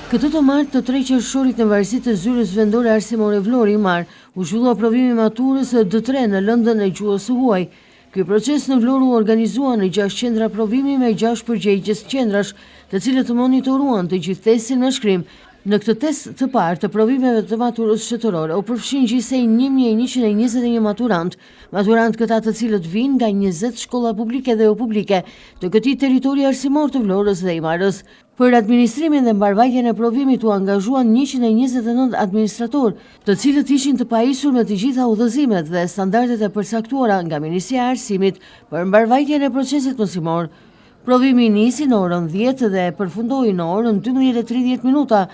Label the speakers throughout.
Speaker 1: Këtë të martë të 3 qershorit në varësitë të zyrës vendore arsimore Vlori i Mar, u zhvillua provimi maturës D3 në lëndën e gjuhës së huaj. Ky proces në Vlorë u organizua në 6 qendra provimi me 6 përgjegjës qendrash, të cilët monitoruan të gjithë testin në shkrim. Në këtë test të parë të provimeve të maturës shtetërore u përfshin gjithsej 1121 maturant këta të cilët vinë nga 20 shkolla publike dhe jo publike të këtij territori arsimor të Vlorës dhe i Marës. Për administrimin dhe mbarvajtjen e provimit u angazhuan 129 administrator, të cilët ishin të pajisur me të gjitha udhëzimet dhe standardet e përcaktuara nga Ministria e Arsimit për mbarvajtjen e procesit mësimor. Provimi nisi në orën 10 dhe përfundoi në orën 12:30 minuta,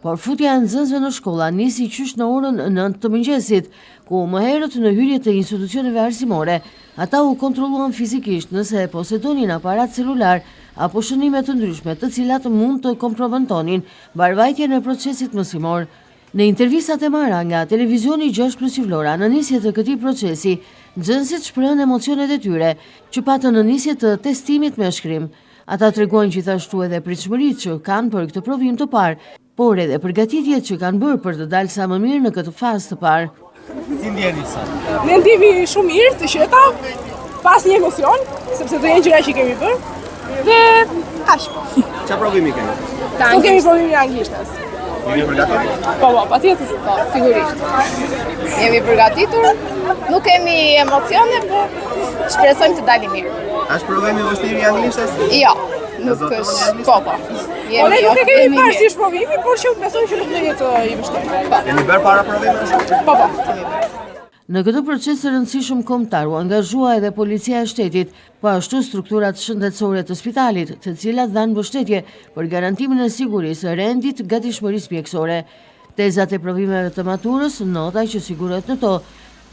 Speaker 1: por futja e nxënësve në shkolla nisi qysh në orën 9 të mëngjesit, ku më herët në hyrje të institucioneve arsimore, ata u kontrolluan fizikisht nëse posedonin aparat celular apo shënime të ndryshme të cilat mund të kompromentonin mbarvajtjen e procesit mësimor. Në intervistat e marra nga televizioni 6+ Vlora në nisje të këtij procesi, nxënësit shprehën emocionet e tyre që patën në nisje të testimit me shkrim. Ata treguan gjithashtu edhe pritshmëritë që kanë për këtë provim të parë, por edhe përgatitjet që kanë bërë për të dalë sa më mirë në këtë fazë të parë.
Speaker 2: Si ndjeni sot?
Speaker 3: Ne ndjemi shumë mirë, të qeta, pas një emocion, sepse do jenë gjëra që kemi bërë. Dhe kaq.
Speaker 2: Çfarë provimi keni?
Speaker 3: Sot kemi provimin e anglishtes.
Speaker 2: Jeni përgatitur?
Speaker 3: Po, patjetër.
Speaker 4: Po, sigurisht. Jemi përgatitur, nuk kemi emocione, por shpresojmë të dalim mirë.
Speaker 2: Është provimi vështirë i anglishtes?
Speaker 4: Jo, nuk është. Po.
Speaker 3: Po ne nuk e kemi parë si është provimi, por që besoj që nuk do jetë i vështirë.
Speaker 2: Keni bërë para provimit?
Speaker 3: Po.
Speaker 1: Në këtë proces të rëndësishëm kombëtar u angazhua edhe policia e shtetit, po ashtu strukturat shëndetësore të spitalit, të cilat dhanë mbështetje për garantimin e sigurisë, rendit, gatishmërisë mjekësore. Tezat e provimeve të maturës, nota që sigurohet në to,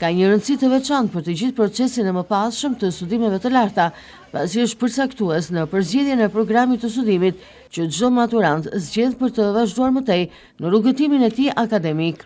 Speaker 1: ka një rëndësi të veçantë për të gjithë procesin e mëpasshëm të studimeve të larta, pasi është përcaktues në përzgjedhjen e programit të studimit që çdo maturant zgjedh për të vazhduar më tej në rrugëtimin e tij akademik.